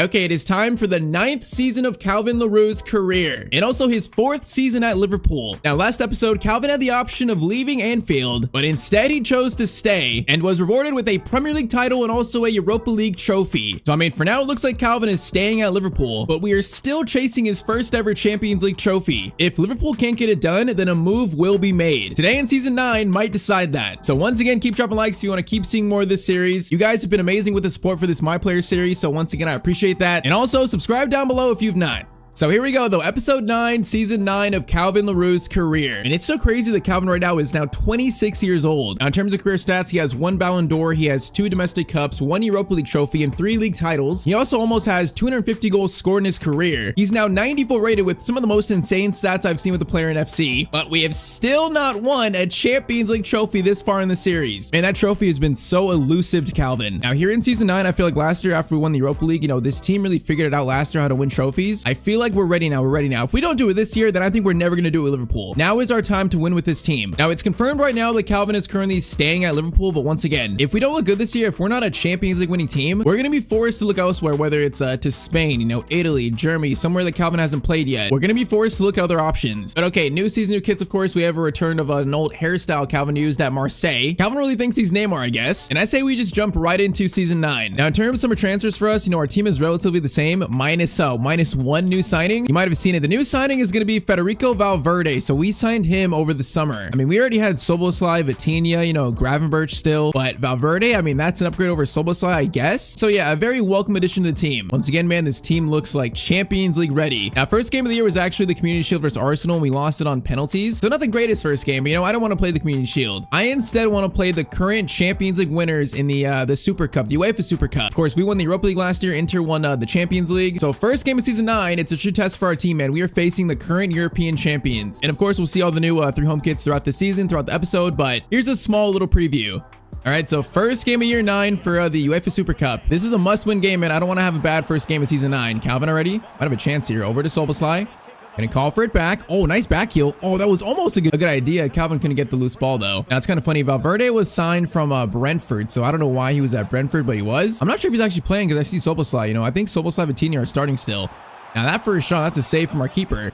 Okay, it is time for the 9th season of Calvin LaRue's career, and also his 4th season at Liverpool. Now, last episode, Calvin had the option of leaving Anfield, but instead he chose to stay and was rewarded with a Premier League title and also a Europa League trophy. So, I mean, for now, it looks like Calvin is staying at Liverpool, but we are still chasing his first ever Champions League trophy. If Liverpool can't get it done, then a move will be made. Today in season 9 might decide that. So once again, keep dropping likes if you want to keep seeing more of this series. You guys have been amazing with the support for this My Player series, so once again, I appreciate that. And also subscribe down below if you've not. So here we go though, episode 9, season 9 of Calvin LaRue's career. And it's so crazy that Calvin right now is now 26 years old. Now in terms of career stats, he has 1 Ballon d'Or, he has 2 domestic cups, 1 Europa League trophy, and 3 league titles. He also almost has 250 goals scored in his career. He's now 94 rated with some of the most insane stats I've seen with a player in FC. But we have still not won a Champions League trophy this far in the series. Man, that trophy has been so elusive to Calvin. Now here in season 9, I feel like last year after we won the Europa League, you know, this team really figured it out last year how to win trophies. I feel like we're ready now. We're ready now. If we don't do it this year, then I think we're never going to do it with Liverpool. Now is our time to win with this team. Now it's confirmed right now that Calvin is currently staying at Liverpool, but once again, if we don't look good this year, if we're not a Champions League winning team, we're going to be forced to look elsewhere, whether it's to Spain, you know, Italy, Germany, somewhere that Calvin hasn't played yet. We're going to be forced to look at other options. But okay, new season, new kits, of course. We have a return of an old hairstyle Calvin used at Marseille. Calvin really thinks he's Neymar, I guess. And I say we just jump right into season 9. Now in terms of summer transfers for us, you know, our team is relatively the same, minus 1 new signing. You might have seen it. The new signing is going to be Federico Valverde. So we signed him over the summer. I mean, we already had Szoboszlai, Vitinha, you know, Gravenberch still, but Valverde, I mean, that's an upgrade over Szoboszlai, I guess. So yeah, a very welcome addition to the team. Once again, man, this team looks like Champions League ready. Now, first game of the year was actually the Community Shield versus Arsenal, and we lost it on penalties. So not the greatest first game, but you know, I don't want to play the Community Shield. I instead want to play the current Champions League winners in the Super Cup, the UEFA Super Cup. Of course, we won the Europa League last year. Inter won the Champions League. So first game of season 9, it's a true test for our team, man. We are facing the current European champions. And of course, we'll see all the new 3 home kits throughout the season, throughout the episode, but here's a small little preview. All right, so first game of year 9 for the UEFA Super Cup. This is a must-win game, and I don't want to have a bad first game of season 9. Calvin already might have a chance here. Over to Szoboszlai. Gonna call for it back. Oh, nice back heel. Oh, that was almost a good idea. Calvin couldn't get the loose ball though. Now it's kind of funny. Valverde was signed from Brentford, so I don't know why he was at Brentford, but he was. I'm not sure if he's actually playing because I see Szoboszlai. You know, I think Szoboszlai and Vitinha are starting still. Now that first shot, that's a save from our keeper.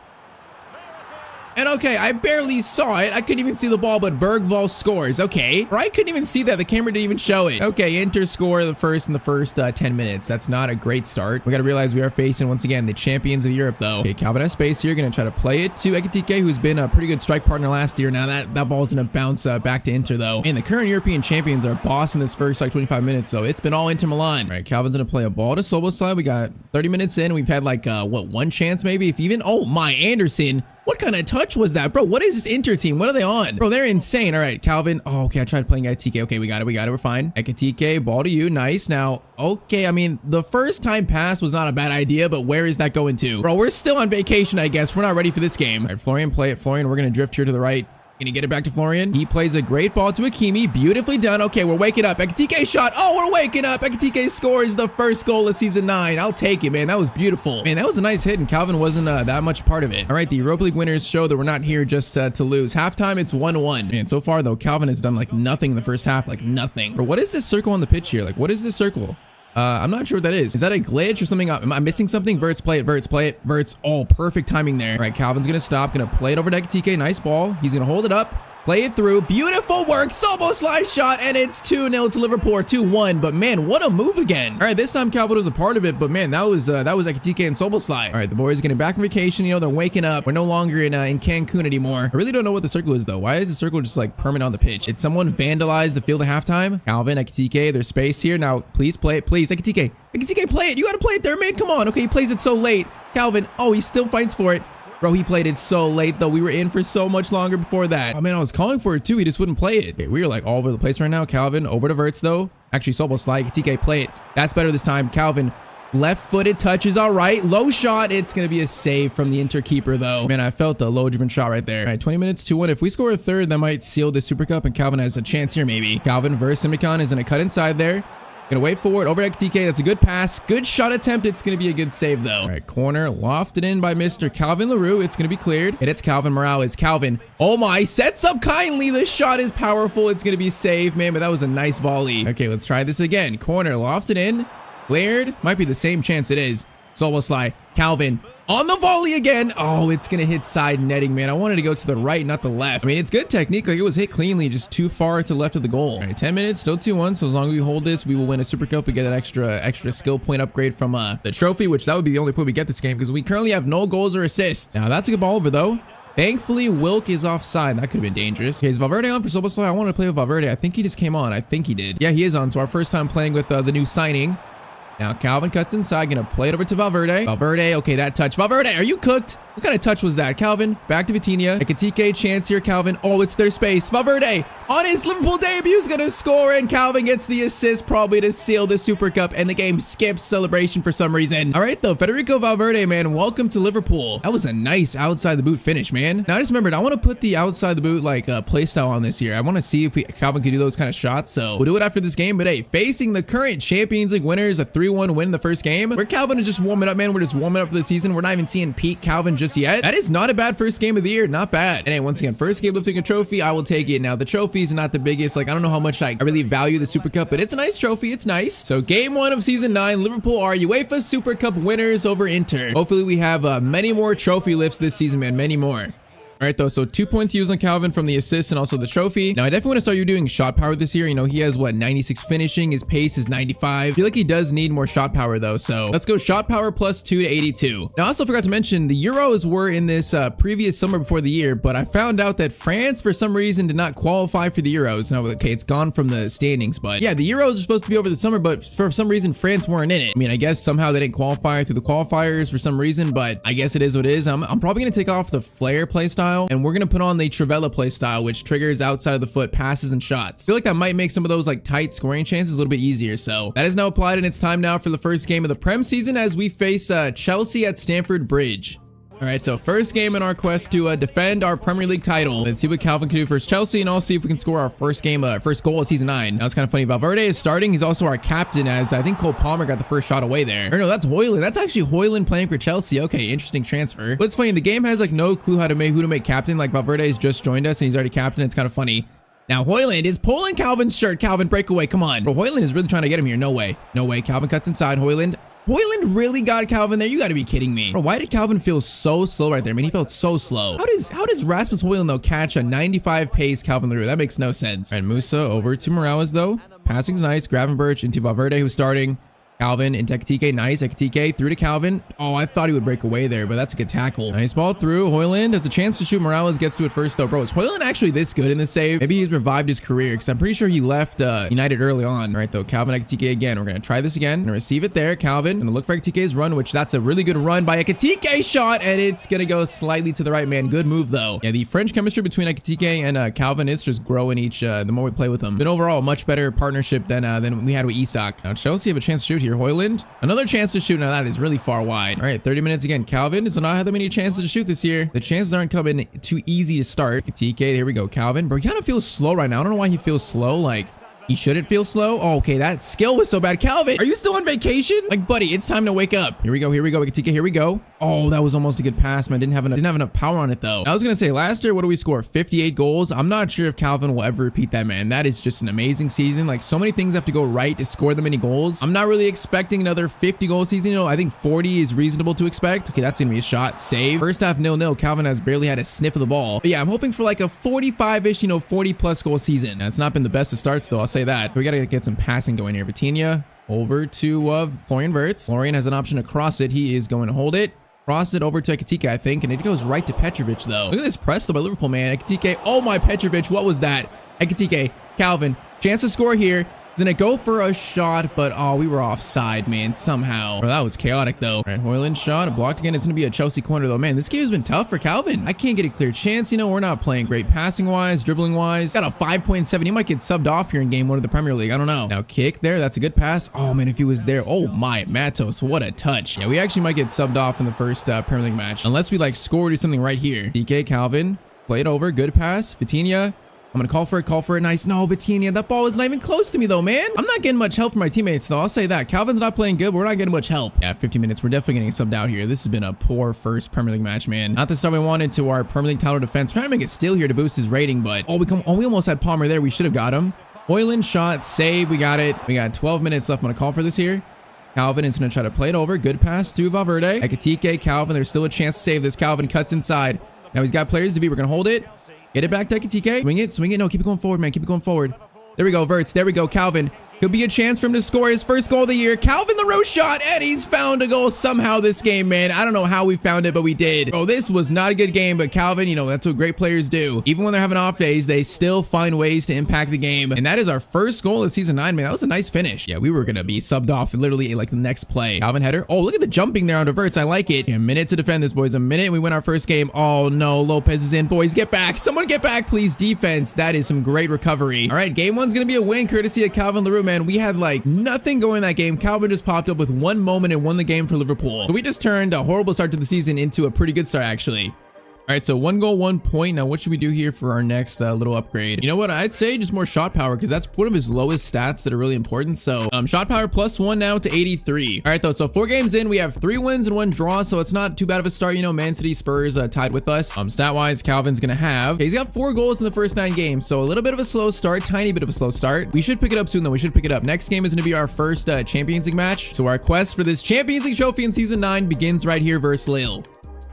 And okay, I barely saw it. I couldn't even see the ball, but Bergvall scores. Okay. Or I couldn't even see that. The camera didn't even show it. Okay, Inter score the first in the first 10 minutes. That's not a great start. We got to realize we are facing, once again, the champions of Europe, though. Okay, Calvin has space here. Going to try to play it to Ekitike, who's been a pretty good strike partner last year. Now that ball's going to bounce back to Inter, though. And the current European champions are bossing this first, 25 minutes, though. It's been all Inter Milan. All right, Calvin's going to play a ball to Szoboszlai. We got 30 minutes in. We've had like, what, 1 chance maybe? If even? Oh, my Anderson. What kind of touch was that? Bro, what is this Inter team? What are they on? Bro, they're insane. All right, Calvin. Oh, okay, I tried playing Ekitike. Okay, we got it. We're fine. Ekitike, ball to you. Nice. Now, okay, I mean, the first time pass was not a bad idea, but where is that going to? Bro, we're still on vacation, I guess. We're not ready for this game. All right, Florian, play it. Florian, we're going to drift here to the right. Gonna get it back to Florian. He plays a great ball to Hakimi. Beautifully done. Okay, we're waking up. Ekitike shot. Oh, we're waking up. Ekitike scores the first goal of season 9. I'll take it, man. That was beautiful. Man, that was a nice hit, and Calvin wasn't that much part of it. All right, the Europa League winners show that we're not here just to lose. Halftime, it's 1-1. Man, so far, though, Calvin has done like nothing in the first half. Like nothing. Bro, what is this circle on the pitch here? Like, what is this circle? I'm not sure what that is. Is that a glitch or something? Am I missing something? Verts, play it. Verts, play it. Verts. Oh, perfect timing there. All right, Calvin's gonna stop. Gonna play it over to Ekitike. Nice ball. He's gonna hold it up. Play it through. Beautiful work. Szoboszlai shot, and it's 2-0 to Liverpool, 2-1. But man, what a move again. All right, this time Calvin was a part of it, but man, that was Ekitike and Szoboszlai. All right, the boys are getting back from vacation. You know, they're waking up. We're no longer in Cancun anymore. I really don't know what the circle is though. Why is the circle just like permanent on the pitch? Did someone vandalize the field at halftime? Calvin, Ekitike, there's space here. Now, please play it. Please, Ekitike. Ekitike, play it. You gotta play it there, man. Come on. Okay, he plays it so late. Calvin, oh, he still fights for it. Bro, he played it so late, though. We were in for so much longer before that. Oh, man, I was calling for it, too. He just wouldn't play it. Okay, we were, like, all over the place right now. Calvin, over to Verts, though. Actually, Szoboszlai, TK, play it. That's better this time. Calvin, left-footed touch is all right. Low shot. It's going to be a save from the Inter keeper, though. Man, I felt the low-driven shot right there. All right, 20 minutes, 2-1. If we score a third, that might seal the Super Cup, and Calvin has a chance here, maybe. Calvin versus Simicon is going to cut inside there. Gonna wait for it over to TK. That's a good pass. Good shot attempt. It's gonna be a good save though. All right, corner lofted in by Mr. Calvin LaRue. It's gonna be cleared. And it's Calvin Morales. Calvin. Oh my, sets up kindly. The shot is powerful. It's gonna be saved, man, but that was a nice volley. Okay, let's try this again. Corner lofted in. Cleared. Might be the same chance it is. Szoboszlai. Calvin. On the volley again. Oh, it's going to hit side netting, man. I wanted to go to the right, not the left. I mean, it's good technique. Like, it was hit cleanly, just too far to the left of the goal. All right, 10 minutes, still 2-1. So as long as we hold this, we will win a Super Cup. We get that extra skill point upgrade from the trophy, which that would be the only point we get this game because we currently have no goals or assists. Now, that's a good ball over, though. Thankfully, Wilk is offside. That could have been dangerous. Okay, is Valverde on for Szoboszlai? I want to play with Valverde. I think he just came on. I think he did. Yeah, he is on. So our first time playing with the new signing. Now Calvin cuts inside, gonna play it over to Valverde. Valverde, okay, that touch. Valverde, are you cooked? What kind of touch was that? Calvin, back to Vitinha. Ekitike, chance here, Calvin. Oh, it's their space. Valverde, on his Liverpool debut, is gonna score, and Calvin gets the assist, probably to seal the Super Cup, and the game skips celebration for some reason. All right, though, Federico Valverde, man, welcome to Liverpool. That was a nice outside the boot finish, man. Now, I just remembered, I want to put the outside the boot, like, play style on this year. I want to see if Calvin can do those kind of shots, so we'll do it after this game. But hey, facing the current Champions League winners, a 3-1 win in the first game, where Calvin is just warming up, man. We're just warming up for the season. We're not even seeing peak Calvin just yet. That is not a bad first game of the year. Not bad. And hey, once again, first game lifting a trophy, I will take it. Now, the trophy is not the biggest. Like, I don't know how much I really value the Super Cup, but it's a nice trophy. It's nice. So game 1 of season 9, Liverpool are UEFA Super Cup winners over Inter. Hopefully we have many more trophy lifts this season, man. Many more. All right, though, so 2 points used on Calvin from the assist and also the trophy. Now, I definitely want to start you doing shot power this year. You know, he has, what, 96 finishing. His pace is 95. I feel like he does need more shot power, though. So let's go shot power plus 2 to 82. Now, I also forgot to mention the Euros were in this previous summer before the year, but I found out that France, for some reason, did not qualify for the Euros. Now, okay, it's gone from the standings, but yeah, the Euros are supposed to be over the summer, but for some reason, France weren't in it. I mean, I guess somehow they didn't qualify through the qualifiers for some reason, but I guess it is what it is. I'm probably going to take off the flare play style, and we're going to put on the Trivela play style, which triggers outside of the foot passes and shots. I feel like that might make some of those like tight scoring chances a little bit easier. So that is now applied, and it's time now for the first game of the Prem season as we face Chelsea at Stamford Bridge. All right, so first game in our quest to defend our Premier League title. Let's see what Calvin can do versus Chelsea, and I'll see if we can score our first goal of season 9. Now, it's kind of funny. Valverde is starting. He's also our captain, as I think Cole Palmer got the first shot away there. Or no, that's Højlund. That's actually Højlund playing for Chelsea. Okay, interesting transfer. But it's funny. The game has like no clue who to make captain. Like Valverde has just joined us, and he's already captain. It's kind of funny. Now, Højlund is pulling Calvin's shirt. Calvin, breakaway. Come on. Bro, Højlund is really trying to get him here. No way. No way. Calvin cuts inside. Højlund really got Calvin there. You got to be kidding me. Bro, why did Calvin feel so slow right there? I mean, he felt so slow. How does Rasmus Højlund, though, catch a 95 pace Calvin Leroux? That makes no sense. All right, Musa over to Morales, though. Passing's nice. Gravenberch into Valverde, who's starting. Calvin into Ekitike. Nice. Ekitike through to Calvin. Oh, I thought he would break away there, but that's a good tackle. Nice ball through. Højlund has a chance to shoot. Morales gets to it first, though. Bro, is Højlund actually this good in this save? Maybe he's revived his career, because I'm pretty sure he left United early on. All right, though. Calvin Ekitike again. We're going to try this again. Gonna receive it there. Calvin. Gonna look for Ekitike's run, which that's a really good run by Ekitike. Shot, and it's going to go slightly to the right, man. Good move, though. Yeah, the French chemistry between Ekitike and Calvin is just growing the more we play with them. Been overall a much better partnership than we had with Isak. Now, Chelsea have a chance to shoot here. Højlund. Another chance to shoot. Now that is really far wide. All right, 30 minutes again. Calvin does not have that many chances to shoot this year. The chances aren't coming too easy to start. Ekitike, here we go. Calvin, bro, he kind of feels slow right now. I don't know why he feels slow. Like, he shouldn't feel slow. Oh, okay, that skill was so bad. Calvin, are you still on vacation? Like, buddy, it's time to wake up. Here we go. Ekitike, here we go. Oh, that was almost a good pass, man. Didn't have enough power on it, though. I was going to say, last year, what do we score? 58 goals. I'm not sure if Calvin will ever repeat that, man. That is just an amazing season. Like, so many things have to go right to score that many goals. I'm not really expecting another 50-goal season. You know, I think 40 is reasonable to expect. Okay, that's going to be a shot. Save. First half, 0-0. Calvin has barely had a sniff of the ball. But yeah, I'm hoping for like a 45-ish, 40-plus goal season. Now, it's not been the best of starts, though. I'll say that. We got to get some passing going here. Vitinha over to Florian Wirtz. Florian has an option to cross it. He is going to hold it. Cross it over to Ekitike, I think, and it goes right to Petrovic, though. Look at this press, though, by Liverpool, man. Ekitike, oh my, Petrovic, what was that? Ekitike, Calvin, chance to score here. He's gonna go for a shot, but oh, we were offside, man, somehow. Bro, that was chaotic, though. All right, Højlund shot, blocked again. It's gonna be a Chelsea corner, though. Man, this game has been tough for Calvin. I can't get a clear chance. You know, we're not playing great passing-wise, dribbling-wise. Got a 5.7. He might get subbed off here in game 1 of the Premier League. I don't know. Now, kick there. That's a good pass. Oh, man, if he was there. Oh, my, Matos. What a touch. Yeah, we actually might get subbed off in the first Premier League match. Unless we, like, score or do something right here. DK, Calvin. Play it over. Good pass. Vitinha. I'm going to call for it. Nice. No, Vitinha, that ball is not even close to me, though, man. I'm not getting much help from my teammates, though. I'll say that. Calvin's not playing good, but we're not getting much help. Yeah, 50 minutes. We're definitely getting subbed out here. This has been a poor first Premier League match, man. Not the stuff we wanted to our Premier League title defense. We're trying to make it steal here to boost his rating, but we almost had Palmer there. We should have got him. Højlund shot, save. We got it. We got 12 minutes left. I'm going to call for this here. Calvin is going to try to play it over. Good pass to Valverde. Ekitike, Calvin. There's still a chance to save this. Calvin cuts inside. Now he's got players to beat. We're going to hold it. Get it back to Ekitike. Swing it. Swing it. No, keep it going forward, man. Keep it going forward. There we go, Verts. There we go, Calvin. Could be a chance for him to score his first goal of the year. Calvin LaRue shot, and he's found a goal somehow this game, man. I don't know how we found it, but we did. Oh, this was not a good game, but Calvin, you know, that's what great players do. Even when they're having off days, they still find ways to impact the game. And that is our first goal of season 9, man. That was a nice finish. Yeah, we were going to be subbed off literally like the next play. Calvin header. Oh, look at the jumping there onto Verts. I like it. A minute to defend this, boys. A minute, and we win our first game. Oh, no. Lopez is in. Boys, get back. Someone get back, please. Defense. That is some great recovery. All right, game 1's going to be a win courtesy of Calvin LaRue, man. We had like nothing going in that game. Calvin just popped up with one moment and won the game for Liverpool. So we just turned a horrible start to the season into a pretty good start, actually. All right, so 1 goal, 1 point. Now, what should we do here for our next little upgrade? You know what? I'd say just more shot power, because that's one of his lowest stats that are really important. So shot power +1 now to 83. All right, though. So 4 games in, we have 3 wins and 1 draw. So it's not too bad of a start. You know, Man City, Spurs tied with us. Stat-wise, Calvin's going to have. Okay, he's got 4 goals in the first 9 games. So a little bit of a slow start, tiny bit of a slow start. We should pick it up soon, though. We should pick it up. Next game is going to be our first Champions League match. So our quest for this Champions League trophy in season 9 begins right here versus Lille.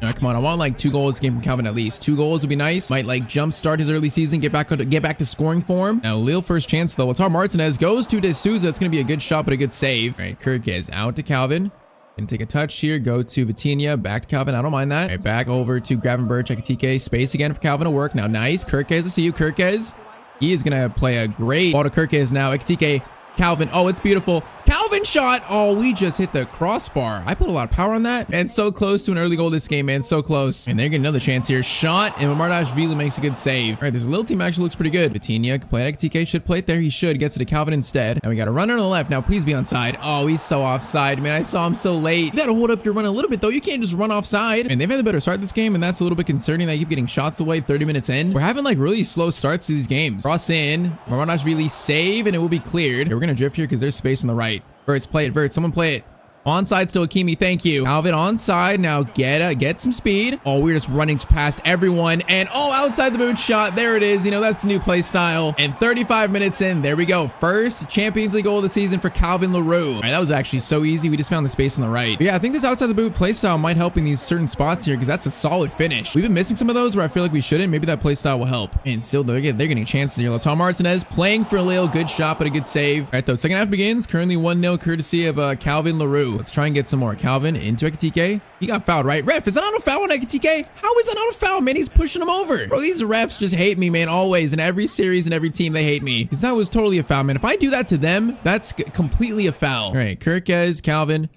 All right, come on. I want like 2 goals game from Calvin at least. 2 goals would be nice. Might like jumpstart his early season, get back to scoring form. Now, Lille first chance though. Lautaro Martinez goes to De Souza. It's going to be a good shot, but a good save. All right, Kirkes out to Calvin. Gonna take a touch here. Go to Vitinha. Back to Calvin. I don't mind that. All right, back over to Gravenberch. Ekitike. Space again for Calvin to work. Now, nice. Kirkes, I see you. Kirkes. He is going to play a great ball to Kirkes now. Ekitike. Calvin. Oh, it's beautiful. Calvin shot. Oh, we just hit the crossbar. I put a lot of power on that. And so close to an early goal this game, man. So close. And they're getting another chance here. Shot. And Mamardashvili makes a good save. All right, this little team actually looks pretty good. Vitinha can play it. TK should play it there. He should. Gets it to Calvin instead. And we got a runner on the left. Now, please be onside. Oh, he's so offside, man. I saw him so late. You got to hold up your run a little bit, though. You can't just run offside. And they've had a better start this game, and that's a little bit concerning. They keep getting shots away 30 minutes in. We're having like really slow starts to these games. Cross in. Mamardashvili save, and it will be cleared. Okay, we're going to drift here because there's space on the right. Verts, play it. Verts, someone play it. Onside still, Hakimi, thank you. Calvin onside, now get some speed. Oh, we're just running past everyone. And oh, outside the boot shot, there it is. You know, that's the new play style. And 35 minutes in, there we go. First Champions League goal of the season for Calvin LaRue. All right, that was actually so easy. We just found the space on the right. But yeah, I think this outside the boot play style might help in these certain spots here because that's a solid finish. We've been missing some of those where I feel like we shouldn't. Maybe that play style will help. And still, they're getting chances here. Lautaro Martinez playing for Lille. Good shot, but a good save. All right, though, second half begins. Currently 1-0 courtesy of Calvin LaRue. Let's try and get some more. Calvin into Ekitike. He got fouled, right? Ref, is that not a foul on Ekitike? How is that not a foul, man? He's pushing him over. Bro, these refs just hate me, man, always. In every series and every team, they hate me. Because that was totally a foul, man. If I do that to them, that's completely a foul. All right, Kirkes, Calvin.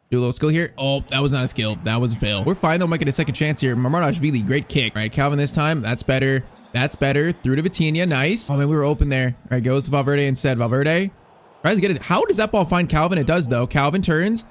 Do a little skill here. Oh, that was not a skill. That was a fail. We're fine, though. Might get a second chance here. Mamardashvili, great kick. All right, Calvin this time. That's better. That's better. Through to Vitinha. Nice. Oh, man, we were open there. All right, goes to Valverde instead. Valverde tries to get it. How does that ball find Calvin? It does, though. Calvin turns.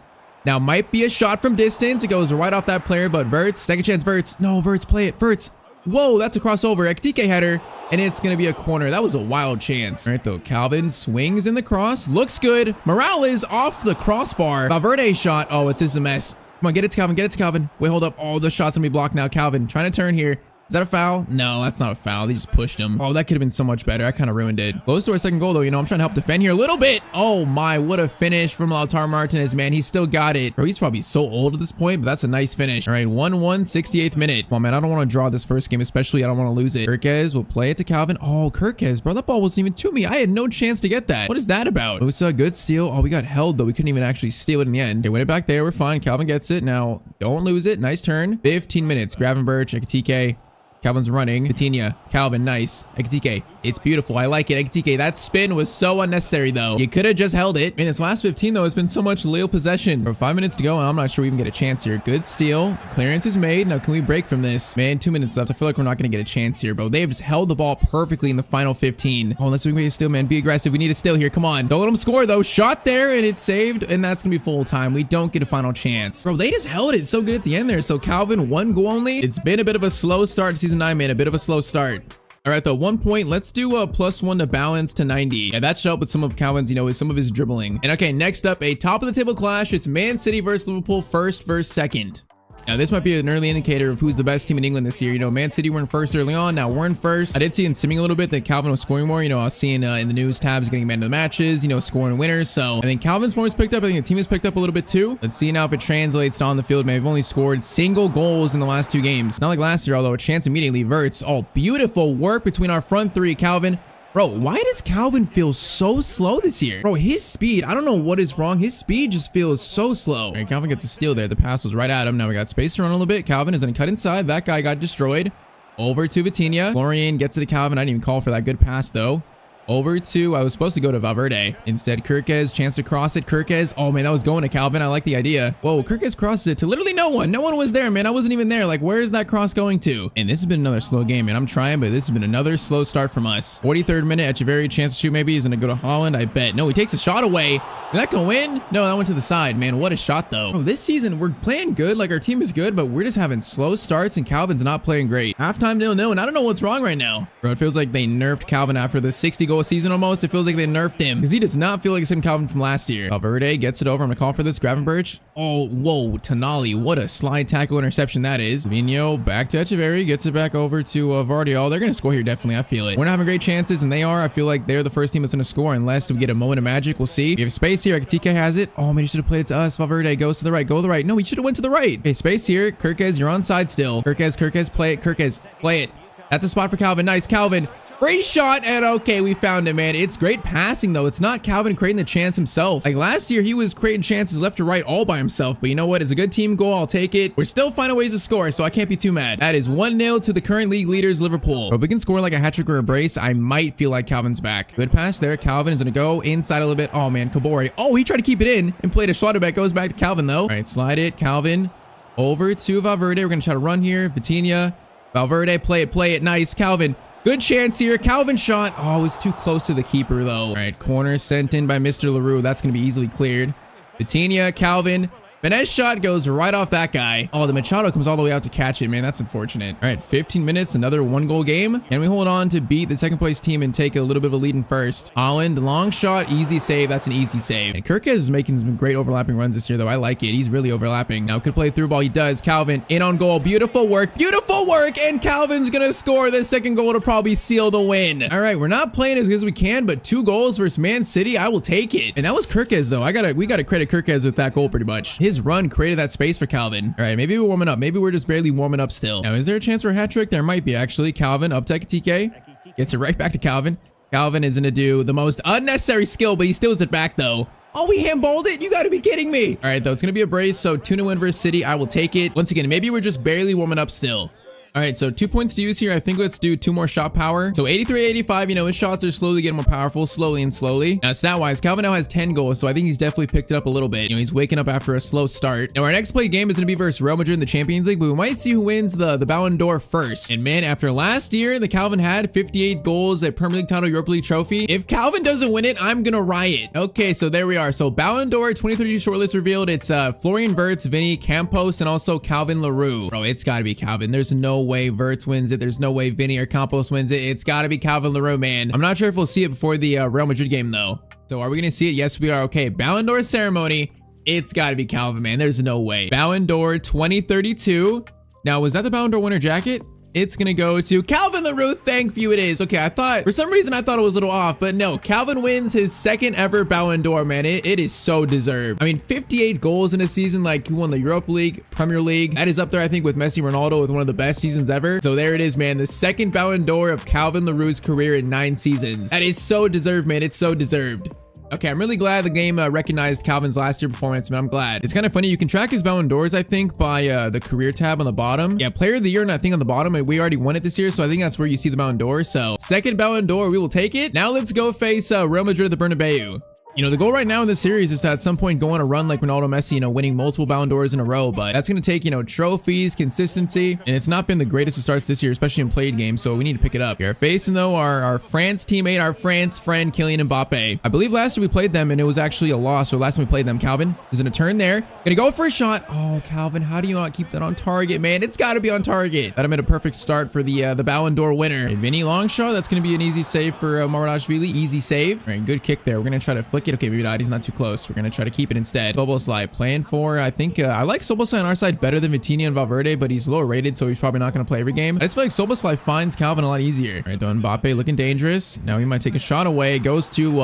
Now might be a shot from distance. It goes right off that player, but Verts, second chance, Verts. No, Verts, play it. Verts. Whoa, that's a crossover. Ekitike header, and it's going to be a corner. That was a wild chance. All right, though. Calvin swings in the cross. Looks good. Morales off the crossbar. Valverde shot. Oh, it's a mess. Come on, get it to Calvin. Get it to Calvin. Wait, hold up. Oh, the shot's going to be blocked now. Calvin trying to turn here. Is that a foul? No, that's not a foul. They just pushed him. Oh, that could have been so much better. I kind of ruined it. Close to our second goal, though. You know, I'm trying to help defend here a little bit. Oh, my. What a finish from Lautaro Martinez, man. He still got it. Bro, he's probably so old at this point, but that's a nice finish. All right, 1-1, 68th minute. Come on, man. I don't want to draw this first game, especially I don't want to lose it. Kirkes will play it to Calvin. Oh, Kirkes, bro. That ball wasn't even to me. I had no chance to get that. What is that about? It was a good steal. Oh, we got held, though. We couldn't even actually steal it in the end. They win it back there. We're fine. Calvin gets it. Now, don't lose it. Nice turn. 15 minutes. Gravenberch, Ekitike. Calvin's running. Vitinha. Calvin, nice. Ekitike. It's beautiful. I like it. Ekitike, that spin was so unnecessary, though. You could have just held it. In this last 15, though, it's been so much Lille possession. For 5 minutes to go, and I'm not sure we even get a chance here. Good steal. Clearance is made. Now, can we break from this? Man, 2 minutes left. I feel like we're not going to get a chance here, bro. They have just held the ball perfectly in the final 15. Oh, unless we can make a steal, man. Be aggressive. We need a steal here. Come on. Don't let them score, though. Shot there, and it's saved, and that's going to be full time. We don't get a final chance. Bro, they just held it so good at the end there. So, Calvin, 1 goal only. It's been a bit of a slow start to season 9, man. A bit of a slow start. All right, though, 1 point. Let's do a +1 to balance to 90. Yeah, that should help with some of Calvin's, you know, with some of his dribbling. And okay, next up, a top of the table clash. It's Man City versus Liverpool, first versus second. Now, this might be an early indicator of who's the best team in England this year. You know, Man City were in first early on. Now we're in first. I did see in simming a little bit that Calvin was scoring more. You know, I was seeing in the news tabs getting man of the matches, you know, scoring winners. So I think Calvin's form has picked up. I think the team has picked up a little bit too. Let's see now if it translates on the field. Man, we've only scored single goals in the last 2 games. Not like last year, although a chance immediately. Verts. Oh, beautiful work between our front 3. Calvin. Bro, why does Calvin feel so slow this year? Bro, his speed, I don't know what is wrong. His speed just feels so slow. All right, Calvin gets a steal there. The pass was right at him. Now we got space to run a little bit. Calvin is going to cut inside. That guy got destroyed. Over to Vitinha. Florian gets it to Calvin. I didn't even call for that good pass, though. Over to, I was supposed to go to Valverde. Instead, Kirkez, chance to cross it. Kirkez, oh man, that was going to Calvin. I like the idea. Whoa, Kirkez crosses it to literally no one. No one was there, man. I wasn't even there. Like, where is that cross going to? And this has been another slow game, man. I'm trying, but this has been another slow start from us. 43rd minute, Echeverri, chance to shoot maybe. He's going to go to Holland, I bet. No, he takes a shot away. Did that go in? No, that went to the side, man. What a shot, though. Bro, this season, we're playing good. Like, our team is good, but we're just having slow starts, and Calvin's not playing great. Halftime 0-0, and I don't know what's wrong right now. Bro, it feels like they nerfed Calvin after the 60-goal season almost. It feels like they nerfed him because he does not feel like the same Calvin from last year. Valverde gets it over. I'm going to call for this. Gravenberch. Oh, whoa. Tonali. What a slide tackle interception that is. Vino back to Echeverri. Gets it back over to Vardiol. They're going to score here, definitely. I feel it. We're not having great chances, and they are. I feel like they're the first team that's going to score unless we get a moment of magic. We'll see. We have space here. Ekitike has it. Oh, man, he should have played it to us. Valverde goes to the right. Go to the right. No, he should have went to the right. Okay, space here. Kirkez, you're on side still. Kirkez, play it. Kirkez, play it. That's a spot for Calvin. Nice, Calvin. Great shot, and okay, we found it, man. It's great passing, though. It's not Calvin creating the chance himself. Like last year, he was creating chances left to right all by himself. But you know what? It's a good team goal. I'll take it. We're still finding ways to score, so I can't be too mad. That is 1-0 to the current league leaders, Liverpool. But if we can score like a hat trick or a brace, I might feel like Calvin's back. Good pass there. Calvin is going to go inside a little bit. Oh, man, Kabore. Oh, he tried to keep it in and played a Schlotterbeck. Goes back to Calvin, though. All right, slide it. Calvin over to Valverde. We're going to try to run here. Vitinha. Valverde, play it. Nice, Calvin. Good chance here. Calvin shot. Oh, it was too close to the keeper, though. All right, corner sent in by Mr. LaRue. That's going to be easily cleared. Vitinha, Calvin. Finesse shot goes right off that guy. Oh, the Machado comes all the way out to catch it, man. That's unfortunate. All right, 15 minutes, another 1-goal game. And we hold on to beat the second place team and take a little bit of a lead in first. Holland, long shot, easy save. That's an easy save. And Kirkez is making some great overlapping runs this year, though. I like it. He's really overlapping. Now could play through ball. He does. Calvin in on goal. Beautiful work. Beautiful work. And Calvin's going to score the second goal to probably seal the win. All right, we're not playing as good as we can, but 2 goals versus Man City, I will take it. And that was Kirkez, though. We got to credit Kirkez with that goal pretty much. His run created that space for Calvin. All right, maybe we're warming up. Maybe we're just barely warming up still. Now, is there a chance for a hat trick? There might be, actually. Calvin up to Ekitike. Gets it right back to Calvin. Calvin is going to do the most unnecessary skill, but he steals it back, though. Oh, we handballed it? You got to be kidding me. All right, though, it's going to be a brace, so 2-0 win versus City. I will take it. Once again, maybe we're just barely warming up still. All right, so 2 points to use here. I think let's do 2 more shot power. So 83, 85, you know, his shots are slowly getting more powerful, slowly and slowly. Now, stat-wise, Calvin now has 10 goals, so I think he's definitely picked it up a little bit. You know, he's waking up after a slow start. Now, our next played game is going to be versus Real Madrid in the Champions League, but we might see who wins the Ballon d'Or first. And man, after last year, the Calvin had 58 goals, a Premier League title, Europa League trophy. If Calvin doesn't win it, I'm going to riot. Okay, so there we are. So Ballon d'Or 2030 shortlist revealed. It's Florian Wirtz, Vinny, Campos, and also Calvin LaRue. Bro, it's got to be Calvin. There's no way Wirtz wins it. There's no way Vinny or Campos wins it. It's got to be Calvin LaRue, man. I'm not sure if we'll see it before the Real Madrid game, though. So are we going to see it? Yes, we are. Okay, Ballon d'Or ceremony. It's got to be Calvin, man. There's no way. Ballon d'Or 2032. Now, was that the Ballon d'Or winner jacket? It's gonna go to Calvin LaRue. Thank you, it is. Okay, for some reason I thought it was a little off, but no, Calvin wins his 2nd ever Ballon d'Or, man. It is so deserved. I mean, 58 goals in a season, like he won the Europa League, Premier League. That is up there, I think, with Messi, Ronaldo, with one of the best seasons ever. So there it is, man. The 2nd Ballon d'Or of Calvin LaRue's career in 9 seasons. That is so deserved, man. It's so deserved. Okay, I'm really glad the game recognized Calvin's last year performance, man. I'm glad. It's kind of funny. You can track his Ballon d'Ors, I think, by the career tab on the bottom. Yeah, player of the year, and I think on the bottom, and we already won it this year, so I think that's where you see the Ballon d'Or. So 2nd Ballon d'Or, we will take it. Now let's go face Real Madrid at the Bernabeu. You know, the goal right now in this series is to at some point go on a run like Ronaldo, Messi, you know, winning multiple Ballon d'Ors in a row, but that's going to take, you know, trophies, consistency, and it's not been the greatest of starts this year, especially in played games, so we need to pick it up. We're facing, though, our France teammate, our France friend, Kylian Mbappe. I believe last year we played them, and it was actually a loss, so last time we played them, Calvin is going to turn there. Going to go for a shot. Oh, Calvin, how do you not keep that on target, man? It's got to be on target. That'd have been a perfect start for the Ballon d'Or winner. And Vinny long shot, that's going to be an easy save for Maradashvili. Easy save. All right, good kick there. We're going to try to flick flick it. Okay, maybe not. He's not too close. We're going to try to keep it instead. Soboslai playing for, I think, I like Soboslai on our side better than Vitinha and Valverde, but he's lower rated, so he's probably not going to play every game. I just feel like Soboslai finds Calvin a lot easier. All right, though, Mbappe looking dangerous. Now he might take a shot away. Goes to,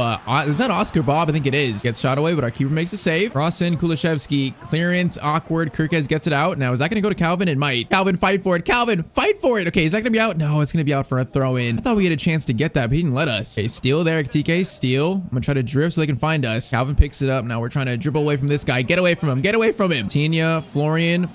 is that Oscar Bob? I think it is. Gets shot away, but our keeper makes a save. Cross in, Kulishevsky. Clearance, awkward. Kirkez gets it out. Now, is that going to go to Calvin? It might. Calvin, fight for it. Calvin, fight for it. Okay, is that going to be out? No, it's going to be out for a throw in. I thought we had a chance to get that, but he didn't let us. Okay, steal there. TK, steal. I'm going to try to drift so they can find us. Calvin picks it up. Now we're trying to dribble away from this guy. Get away from him. Get away from him. Tina, Florian.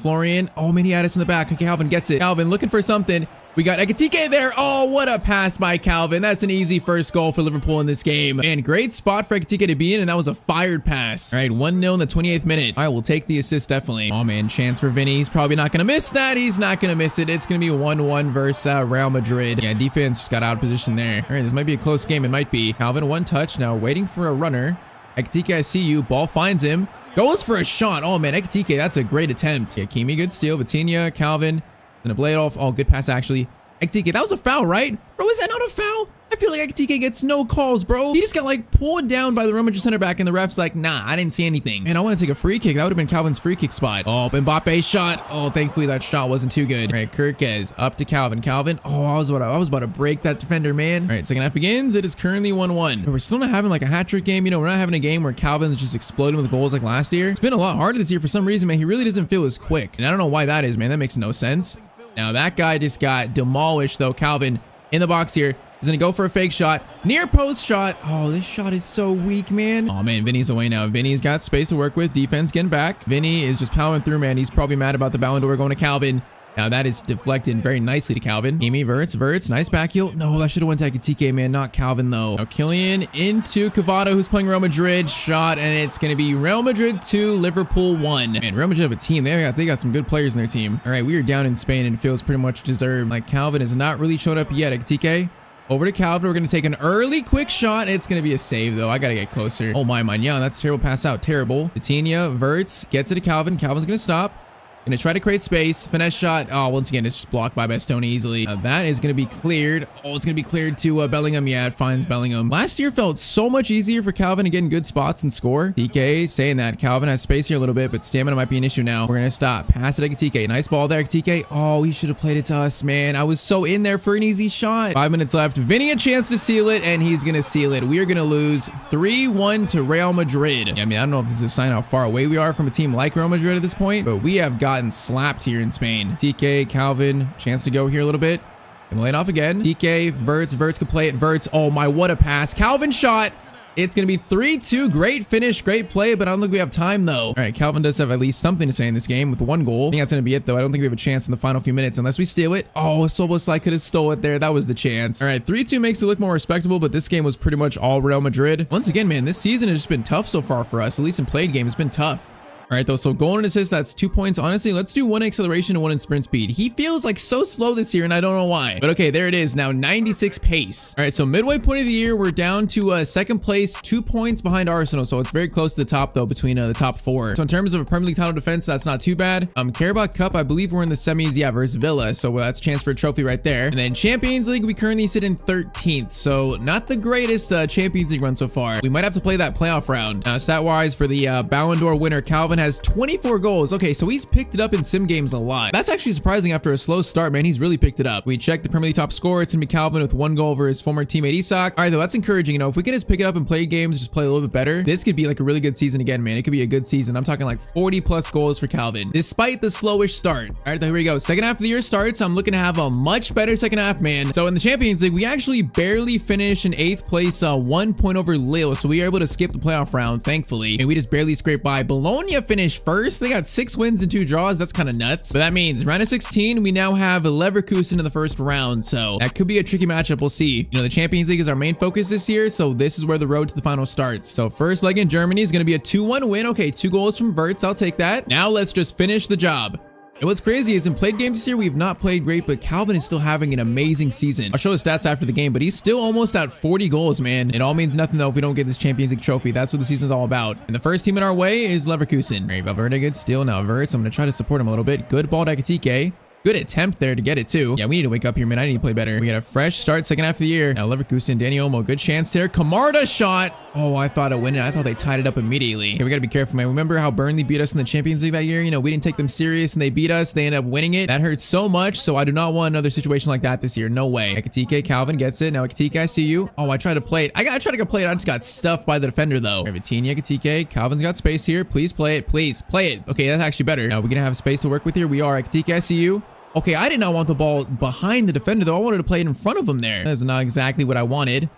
Oh, man, he had us in the back. Okay, Calvin gets it. Calvin looking for something. We got Ekitike there. Oh, what a pass by Calvin. That's an easy first goal for Liverpool in this game. And great spot for Ekitike to be in, and that was a fired pass. All right, 1-0 in the 28th minute. All right, we'll take the assist definitely. Oh, man, chance for Vinny. He's probably not going to miss that. He's not going to miss it. It's going to be 1-1 versus Real Madrid. Yeah, defense just got out of position there. All right, this might be a close game. It might be. Calvin, one touch. Now waiting for a runner. Ekitike, I see you. Ball finds him. Goes for a shot. Oh, man, Ekitike, that's a great attempt. Yeah, Kimi, good steal. Vitinha, Calvin. Gonna play it off. Oh, good pass, actually. Ekitike, that was a foul, right? Bro, is that not a foul? I feel like Ekitike gets no calls, bro. He just got like pulled down by the Real Madrid center back, and the ref's like, nah, I didn't see anything. Man, I want to take a free kick. That would have been Calvin's free kick spot. Oh, Mbappe shot. Oh, thankfully that shot wasn't too good. All right, Kirkez up to Calvin. Calvin. Oh, I was about to break that defender, man. All right, second half begins. It is currently 1-1. We're still not having like a hat trick game. You know, we're not having a game where Calvin's just exploding with goals like last year. It's been a lot harder this year for some reason, man. He really doesn't feel as quick, and I don't know why that is, man. That makes no sense. Now that guy just got demolished though. Calvin in the box here. He's gonna go for a fake shot. Near post shot. Oh, this shot is so weak, man. Oh man, Vinny's away now. Vinny's got space to work with. Defense getting back. Vinny is just powering through, man. He's probably mad about the Ballon d'Or going to Calvin. Now that is deflected very nicely to Calvin. Amy, Verts, nice back heel. No, that should have went to Ekitike, man, not Calvin though. Now Kylian into Cavado, who's playing Real Madrid. Shot, and it's gonna be Real Madrid 2, Liverpool 1. Man, Real Madrid have a team. They got some good players in their team. All right, we are down in Spain, and it feels pretty much deserved. Like Calvin has not really showed up yet. Ekitike. Over to Calvin. We're going to take an early quick shot. It's going to be a save, though. I got to get closer. Oh, my. Yeah, that's a terrible pass out. Terrible. Vitinha, Verts, gets it to Calvin. Calvin's going to stop. Going to try to create space. Finesse shot. Oh, once again, it's just blocked by Bastoni easily. That is going to be cleared. Oh, it's going to be cleared to Bellingham. Yeah, it finds Bellingham. Last year felt so much easier for Calvin to get in good spots and score. DK saying that. Calvin has space here a little bit, but stamina might be an issue now. We're going to stop. Pass it to TK. Nice ball there, TK. Oh, he should have played it to us, man. I was so in there for an easy shot. 5 minutes left. Vinny a chance to seal it, and he's going to seal it. We are going to lose 3-1 to Real Madrid. Yeah, I mean, I don't know if this is a sign how far away we are from a team like Real Madrid at this point, but we have gotten slapped here in Spain. TK, Calvin, chance to go here a little bit. Gonna lay it off again. DK, Verts can play it. Verts, oh my, what a pass. Calvin shot. It's gonna be 3-2. Great finish, great play, but I don't think we have time though. All right, Calvin does have at least something to say in this game with 1 goal. I think that's gonna be it though. I don't think we have a chance in the final few minutes unless we steal it. Oh, Soboslai could have stole it there. That was the chance. All right, 3-2 makes it look more respectable, but this game was pretty much all Real Madrid. Once again, man, this season has just been tough so far for us. At least in played games, it's been tough. All right, though, so goal and assist, that's 2 points. Honestly, let's do 1 acceleration and 1 in sprint speed. He feels like so slow this year, and I don't know why. But okay, there it is. Now 96 pace. All right, so midway point of the year, we're down to second place, 2 points behind Arsenal. So it's very close to the top, though, between the top 4. So in terms of a Premier League title defense, that's not too bad. Carabao Cup, I believe we're in the semis, yeah, versus Villa. So that's a chance for a trophy right there. And then Champions League, we currently sit in 13th. So not the greatest Champions League run so far. We might have to play that playoff round. Stat-wise, for the Ballon d'Or winner, Calvin has 24 goals. Okay, so he's picked it up in sim games a lot. That's actually surprising after a slow start, man. He's really picked it up. We checked the Premier League top scorer. It's gonna be Calvin with 1 goal over his former teammate Isak. All right, though, that's encouraging. You know, if we can just pick it up and play games, just play a little bit better, this could be like a really good season again, man. It could be a good season. I'm talking like 40 plus goals for Calvin, despite the slowish start. All right, here we go. Second half of the year starts. I'm looking to have a much better second half, man. So in the Champions League, we actually barely finished in 8th place, 1 point over Lille. So we were able to skip the playoff round, thankfully, and we just barely scraped by. Bologna finished first. They got 6 wins and 2 draws. That's kind of nuts. But that means round of 16, we now have Leverkusen in the first round. So that could be a tricky matchup. We'll see. You know, the Champions League is our main focus this year. So this is where the road to the final starts. So first leg in Germany is going to be a 2-1 win. Okay, 2 goals from Verts. I'll take that. Now let's just finish the job. And what's crazy is in played games this year, we've not played great, but Calvin is still having an amazing season. I'll show his stats after the game, but he's still almost at 40 goals, man. It all means nothing, though, if we don't get this Champions League trophy. That's what the season's all about. And the first team in our way is Leverkusen. All right, Valverde good steal. Now Verts, I'm going to try to support him a little bit. Good ball to Ekitike. Good attempt there to get it, too. Yeah, we need to wake up here, man. I need to play better. We got a fresh start second half of the year. Now Leverkusen, Danny Olmo, good chance there. Camarda shot. Oh, I thought it went in. I thought they tied it up immediately. Okay, we gotta be careful, man. Remember how Burnley beat us in the Champions League that year? You know, we didn't take them serious and they beat us. They ended up winning it. That hurts so much, so I do not want another situation like that this year. No way. Ekitike, Calvin gets it. Now Ekitike, I see you. Oh, I tried to play it. I tried to go play it. I just got stuffed by the defender, though. Vitinha, Ekitike. Calvin's got space here. Please play it. Please play it. Okay, that's actually better. Now, we're gonna have space to work with here. We are. Ekitike, I see you. Okay, I did not want the ball behind the defender, though. I wanted to play it in front of him there. That is not exactly what I wanted.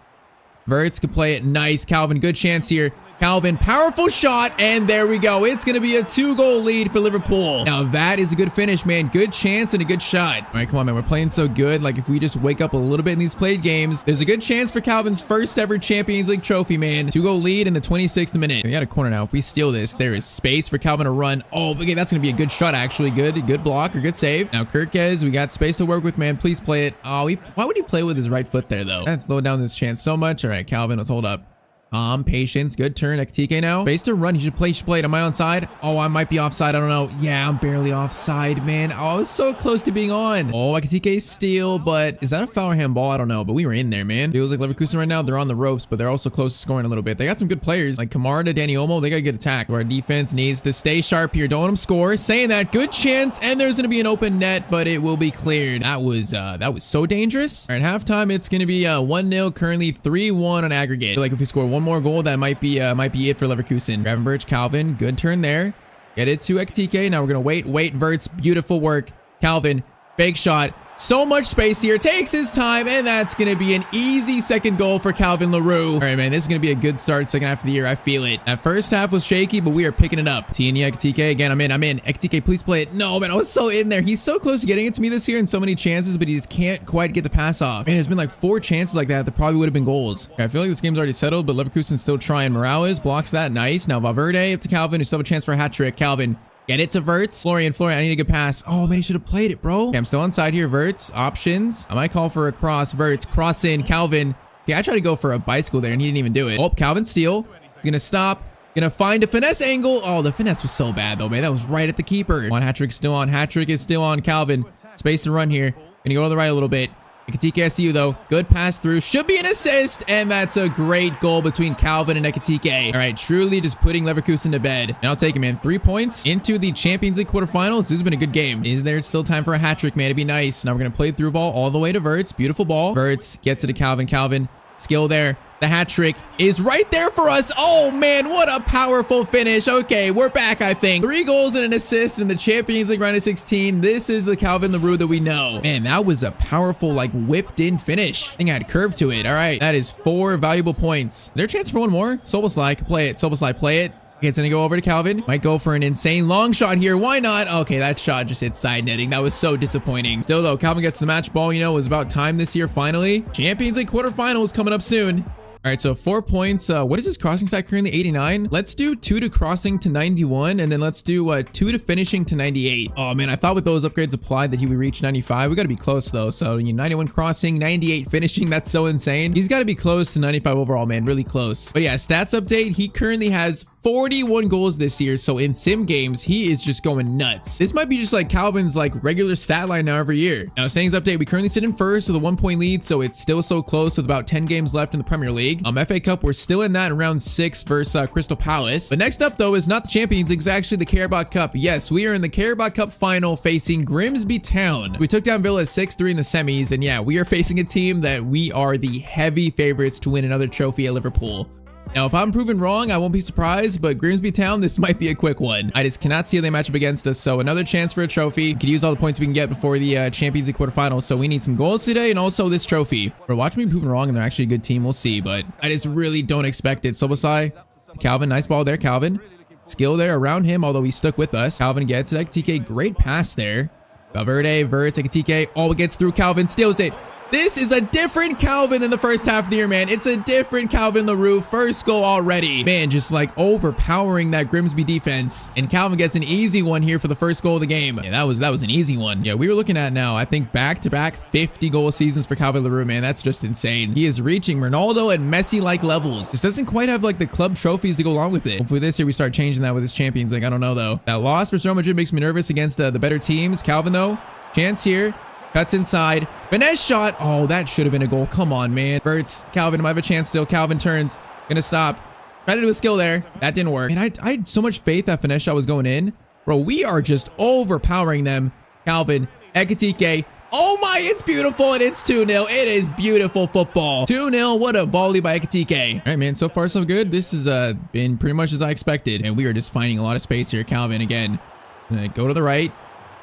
Verts can play it. Nice. Calvin, good chance here. Calvin, powerful shot, and there we go. It's going to be a 2-goal lead for Liverpool. Now, that is a good finish, man. Good chance and a good shot. All right, come on, man. We're playing so good. Like, if we just wake up a little bit in these played games, there's a good chance for Calvin's first ever Champions League trophy, man. 2-goal lead in the 26th minute. We got a corner now. If we steal this, there is space for Calvin to run. Oh, okay, that's going to be a good shot, actually. Good block or good save. Now, Kirkez, we got space to work with, man. Please play it. Oh, why would he play with his right foot there, though? That slowed down this chance so much. All right, Calvin, let's hold up. Patience. Good turn. Ekitike now. Space to run. You should play it. Am I onside? Oh, I might be offside. I don't know. Yeah, I'm barely offside, man. Oh, I was so close to being on. Oh, Ekitike steal, but is that a foul or handball? I don't know, but we were in there, man. Feels like Leverkusen right now. They're on the ropes, but they're also close to scoring a little bit. They got some good players like Kamara, Danny Olmo. They got to get attacked. Our defense needs to stay sharp here. Don't let them score. Saying that, good chance, and there's going to be an open net, but it will be cleared. That was so dangerous. All right, halftime, it's going to be 1-0, currently 3-1 on aggregate. I feel like if we score one more goal, that might be it for Leverkusen. Gravenberch, Calvin, good turn there. Get it to Ekitike. Now we're gonna wait. Verts, beautiful work. Calvin, big shot. So much space here. Takes his time, and that's gonna be an easy second goal for Calvin Leroux. All right, man, this is gonna be a good start second half of the year. I feel it. That first half was shaky, but we are picking it up. Vitinha, Ekitike again. I'm in. Ekitike, please play it. No, man, I was so in there. He's so close to getting it to me this year in so many chances, but he just can't quite get the pass off. Man, there's been like 4 chances like that probably would have been goals. Okay, I feel like this game's already settled, but Leverkusen's still trying. Morales blocks that. Nice. Now Valverde up to Calvin, who still have a chance for a hat trick. Calvin. Get it to Verts. Florian, I need a good pass. Oh, man, he should have played it, bro. Okay, I'm still on side here. Verts, options. I might call for a cross. Verts, cross in. Calvin. Okay, I tried to go for a bicycle there, and he didn't even do it. Oh, Calvin steal. He's going to stop. Going to find a finesse angle. Oh, the finesse was so bad, though, man. That was right at the keeper. On hat trick, still on. Hat trick is still on. Calvin. Space to run here. Going to go to the right a little bit. Ekitike, I see you, though. Good pass through. Should be an assist. And that's a great goal between Calvin and Ekitike. All right, truly just putting Leverkusen to bed. Now take him in. 3 points into the Champions League quarterfinals. This has been a good game. Is there still time for a hat trick, man? It'd be nice. Now we're going to play through ball all the way to Verts. Beautiful ball. Verts gets it to Calvin. Calvin, skill there. The hat trick is right there for us. Oh, man, what a powerful finish. Okay, we're back, I think. 3 goals and an assist in the Champions League round of 16. This is the Calvin Leroux that we know. Man, that was a powerful, like, whipped-in finish. I think I had curve to it. All right, that is 4 valuable points. Is there a chance for one more? Soboslai, play it. Soboslai, play it. Okay, it's going to go over to Calvin. Might go for an insane long shot here. Why not? Okay, that shot just hit side netting. That was so disappointing. Still, though, Calvin gets the match ball. You know, it was about time this year, finally. Champions League quarterfinals coming up soon. All right, so 4 points. What is his crossing stat currently? 89. Let's do 2 to crossing to 91, and then let's do 2 to finishing to 98. Oh, man, I thought with those upgrades applied that he would reach 95. We got to be close, though. So, 91 crossing, 98 finishing. That's so insane. He's got to be close to 95 overall, man. Really close. But yeah, stats update. He currently has 41 goals this year. So in sim games, he is just going nuts. This might be just like Calvin's like regular stat line now every year. Now, standings update. We currently sit in first with a 1-point lead. So it's still so close with about 10 games left in the Premier League. FA Cup, we're still in that in round 6 versus Crystal Palace. But next up, though, is not the Champions League. It's actually the Carabao Cup. Yes, we are in the Carabao Cup final facing Grimsby Town. We took down Villa 6-3 in the semis. And yeah, we are facing a team that we are the heavy favorites to win another trophy at Liverpool. Now, if I'm proven wrong, I won't be surprised, but Grimsby Town, this might be a quick one. I just cannot see how they match up against us, so another chance for a trophy. We could use all the points we can get before the Champions League quarterfinals, so we need some goals today and also this trophy. Or watch me proven wrong, and they're actually a good team. We'll see, but I just really don't expect it. Sobosai, Calvin, nice ball there, Calvin. Skill there around him, although he stuck with us. Calvin gets it. Ekitike, great pass there. Valverde, Verts, Ekitike, all gets through. Calvin steals it. This is a different Calvin in the first half of the year, man. It's a different Calvin Leroux. First goal already. Man, just like overpowering that Grimsby defense. And Calvin gets an easy one here for the first goal of the game. Yeah, that was an easy one. Yeah, we were looking at now, I think back-to-back 50-goal seasons for Calvin Leroux, man. That's just insane. He is reaching Ronaldo and Messi-like levels. This doesn't quite have like the club trophies to go along with it. Hopefully this year we start changing that with his Champions League. I don't know, though. That loss for Real Madrid makes me nervous against the better teams. Calvin, though, chance here. Cuts inside. Finesse shot. Oh, that should have been a goal. Come on, man. Verts. Calvin might have a chance still. Calvin turns. Gonna stop. Tried to do a skill there. That didn't work. And I had so much faith that finesse shot was going in. Bro, we are just overpowering them. Calvin, Ekitike. Oh my, it's beautiful, and it's 2-0. It is beautiful football. 2-0, what a volley by Ekitike. All right, man, so far so good. This has been pretty much as I expected, and we are just finding a lot of space here. Calvin, again, gonna go to the right.